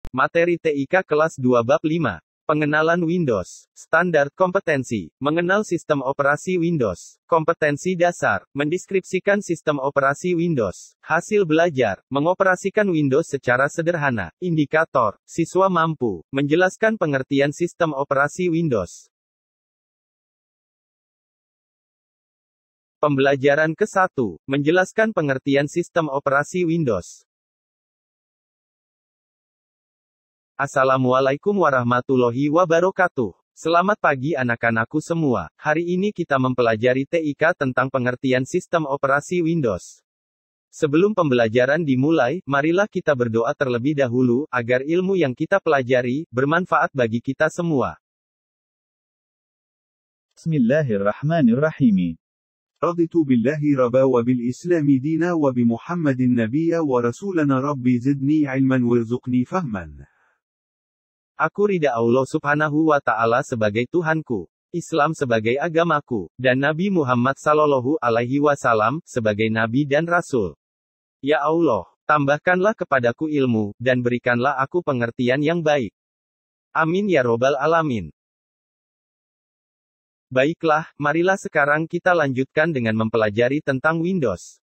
Materi TIK kelas 2 bab 5. Pengenalan Windows. Standar kompetensi. Mengenal sistem operasi Windows. Kompetensi dasar. Mendeskripsikan sistem operasi Windows. Hasil belajar. Mengoperasikan Windows secara sederhana. Indikator. Siswa mampu. Menjelaskan pengertian sistem operasi Windows. Pembelajaran ke-1. Menjelaskan pengertian sistem operasi Windows. Assalamualaikum warahmatullahi wabarakatuh. Selamat pagi anak-anakku semua. Hari ini kita mempelajari TIK tentang pengertian sistem operasi Windows. Sebelum pembelajaran dimulai, marilah kita berdoa terlebih dahulu, agar ilmu yang kita pelajari, bermanfaat bagi kita semua. Bismillahirrahmanirrahim. رضيت بالله ربا وبالإسلام دينا وبمحمد نبيا ورسولنا ربي زدني علما وارزقني فهما. Aku ridha Allah Subhanahu wa Ta'ala sebagai Tuhanku, Islam sebagai agamaku, dan Nabi Muhammad Sallallahu Alaihi Wasallam sebagai Nabi dan Rasul. Ya Allah, tambahkanlah kepadaku ilmu, dan berikanlah aku pengertian yang baik. Amin ya Robbal Alamin. Baiklah, marilah sekarang kita lanjutkan dengan mempelajari tentang Windows.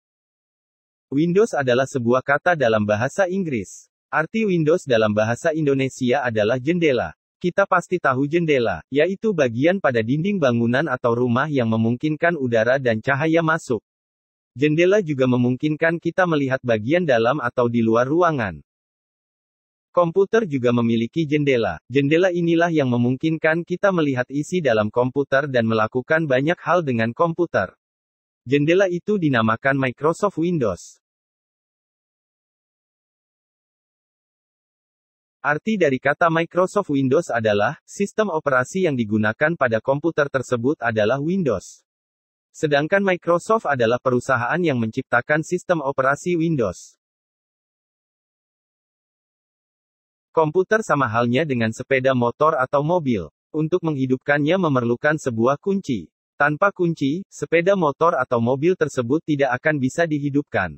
Windows adalah sebuah kata dalam bahasa Inggris. Arti Windows dalam bahasa Indonesia adalah jendela. Kita pasti tahu jendela, yaitu bagian pada dinding bangunan atau rumah yang memungkinkan udara dan cahaya masuk. Jendela juga memungkinkan kita melihat bagian dalam atau di luar ruangan. Komputer juga memiliki jendela. Jendela inilah yang memungkinkan kita melihat isi dalam komputer dan melakukan banyak hal dengan komputer. Jendela itu dinamakan Microsoft Windows. Arti dari kata Microsoft Windows adalah, sistem operasi yang digunakan pada komputer tersebut adalah Windows. Sedangkan Microsoft adalah perusahaan yang menciptakan sistem operasi Windows. Komputer sama halnya dengan sepeda motor atau mobil. Untuk menghidupkannya memerlukan sebuah kunci. Tanpa kunci, sepeda motor atau mobil tersebut tidak akan bisa dihidupkan.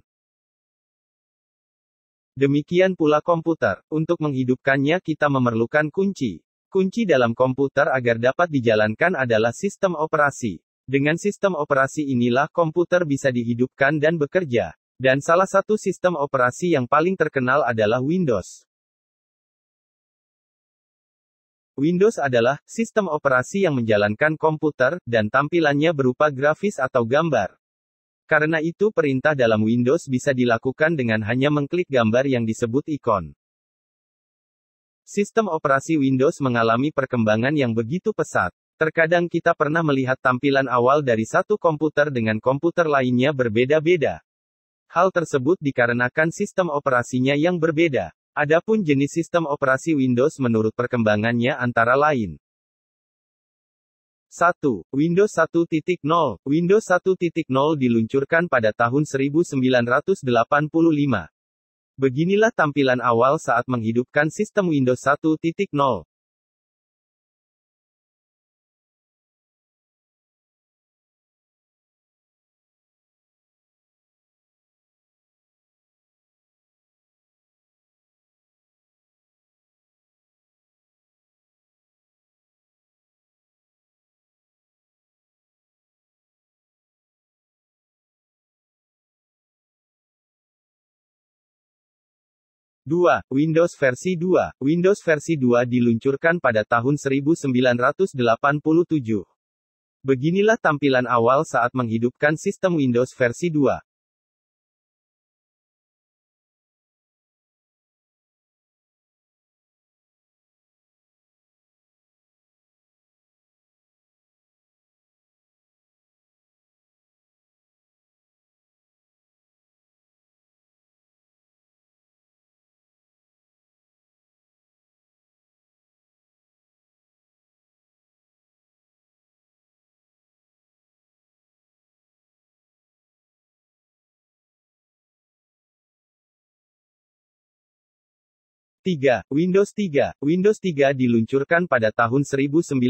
Demikian pula komputer. Untuk menghidupkannya kita memerlukan kunci. Kunci dalam komputer agar dapat dijalankan adalah sistem operasi. Dengan sistem operasi inilah komputer bisa dihidupkan dan bekerja. Dan salah satu sistem operasi yang paling terkenal adalah Windows. Windows adalah sistem operasi yang menjalankan komputer, dan tampilannya berupa grafis atau gambar. Karena itu perintah dalam Windows bisa dilakukan dengan hanya mengklik gambar yang disebut ikon. Sistem operasi Windows mengalami perkembangan yang begitu pesat. Terkadang kita pernah melihat tampilan awal dari satu komputer dengan komputer lainnya berbeda-beda. Hal tersebut dikarenakan sistem operasinya yang berbeda. Adapun jenis sistem operasi Windows menurut perkembangannya antara lain. 1. Windows 1.0. Windows 1.0 diluncurkan pada tahun 1985. Beginilah tampilan awal saat menghidupkan sistem Windows 1.0. Windows versi 2. Windows versi 2 diluncurkan pada tahun 1987. Beginilah tampilan awal saat menghidupkan sistem Windows versi 2. Windows 3. Windows 3 diluncurkan pada tahun 1990.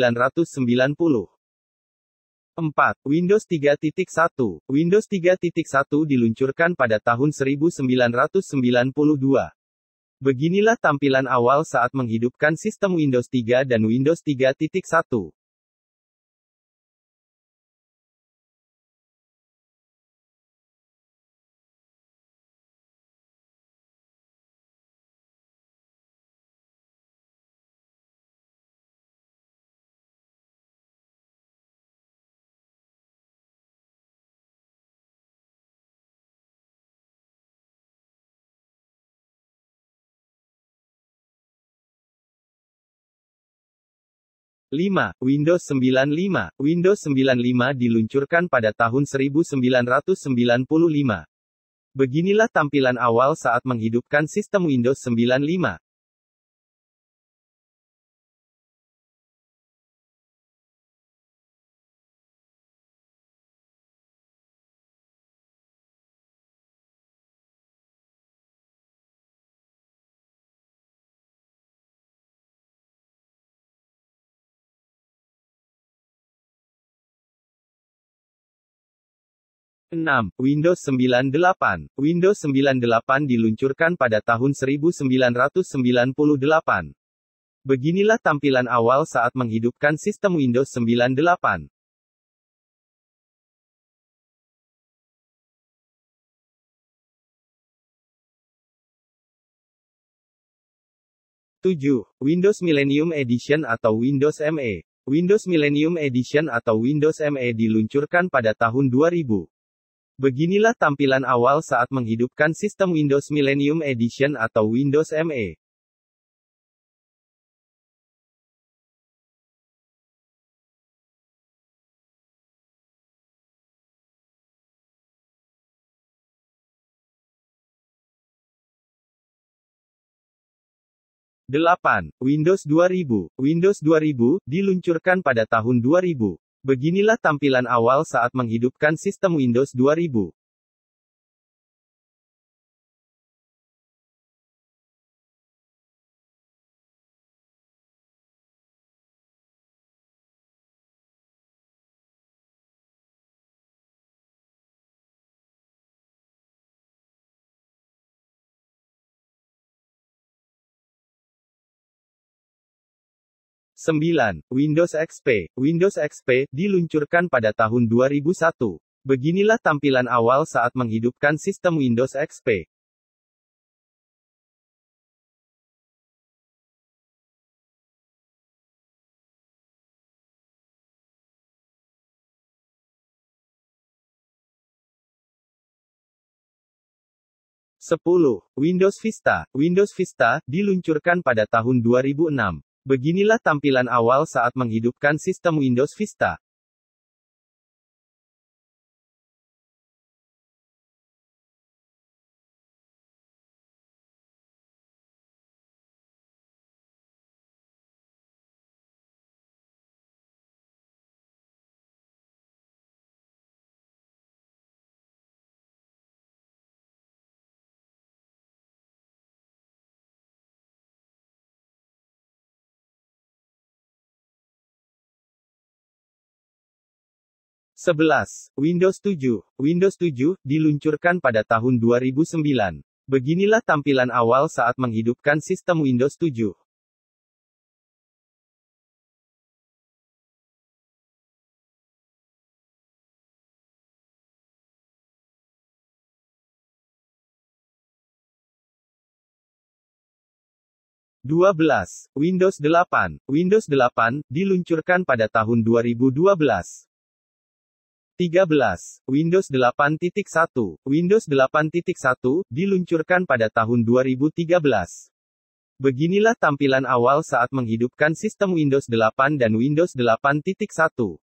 4. Windows 3.1. Windows 3.1 diluncurkan pada tahun 1992. Beginilah tampilan awal saat menghidupkan sistem Windows 3 dan Windows 3.1. Lima, Windows 95. Windows 95 diluncurkan pada tahun 1995. Beginilah tampilan awal saat menghidupkan sistem Windows 95. Enam, Windows 98. Windows 98 diluncurkan pada tahun 1998. Beginilah tampilan awal saat menghidupkan sistem Windows 98. 7. Windows Millennium Edition atau Windows ME. Windows Millennium Edition atau Windows ME diluncurkan pada tahun 2000. Beginilah tampilan awal saat menghidupkan sistem Windows Millennium Edition atau Windows ME. Delapan, Windows 2000. Windows 2000 diluncurkan pada tahun 2000. Beginilah tampilan awal saat menghidupkan sistem Windows 2000. 9. Windows XP. Windows XP diluncurkan pada tahun 2001. Beginilah tampilan awal saat menghidupkan sistem Windows XP. 10. Windows Vista. Windows Vista diluncurkan pada tahun 2006. Beginilah tampilan awal saat menghidupkan sistem Windows Vista. 11. Windows 7. Windows 7 diluncurkan pada tahun 2009. Beginilah tampilan awal saat menghidupkan sistem Windows 7. 12. Windows 8. Windows 8 diluncurkan pada tahun 2012. 13. Windows 8.1. Windows 8.1 diluncurkan pada tahun 2013. Beginilah tampilan awal saat menghidupkan sistem Windows 8 dan Windows 8.1.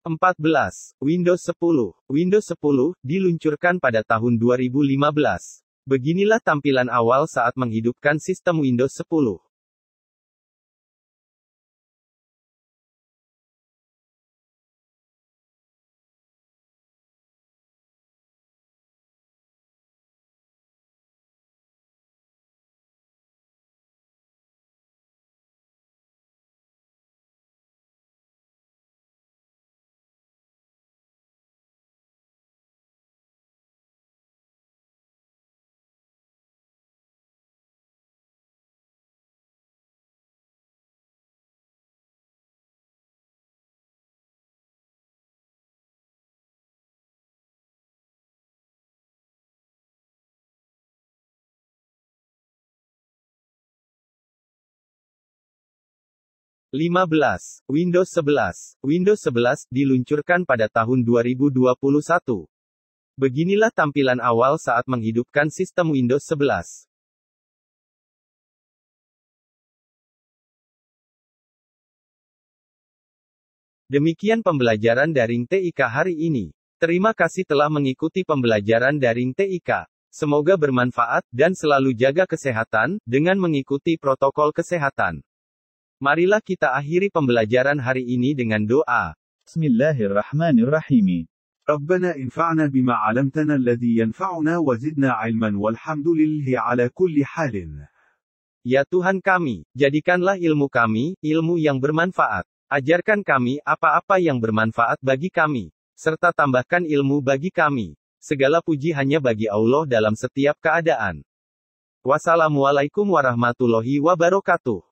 14. Windows 10. Windows 10 diluncurkan pada tahun 2015. Beginilah tampilan awal saat menghidupkan sistem Windows 10. 15. Windows 11. Windows 11 diluncurkan pada tahun 2021. Beginilah tampilan awal saat menghidupkan sistem Windows 11. Demikian pembelajaran daring TIK hari ini. Terima kasih telah mengikuti pembelajaran daring TIK. Semoga bermanfaat, dan selalu jaga kesehatan, dengan mengikuti protokol kesehatan. Marilah kita akhiri pembelajaran hari ini dengan doa. Bismillahirrahmanirrahim. ربنا انفعنا بما علمتنا الذي ينفعنا وزدنا علما والحمد لله على كل حال. Ya Tuhan kami, jadikanlah ilmu kami, ilmu yang bermanfaat. Ajarkan kami apa-apa yang bermanfaat bagi kami, serta tambahkan ilmu bagi kami. Segala puji hanya bagi Allah dalam setiap keadaan. Wassalamualaikum warahmatullahi wabarakatuh.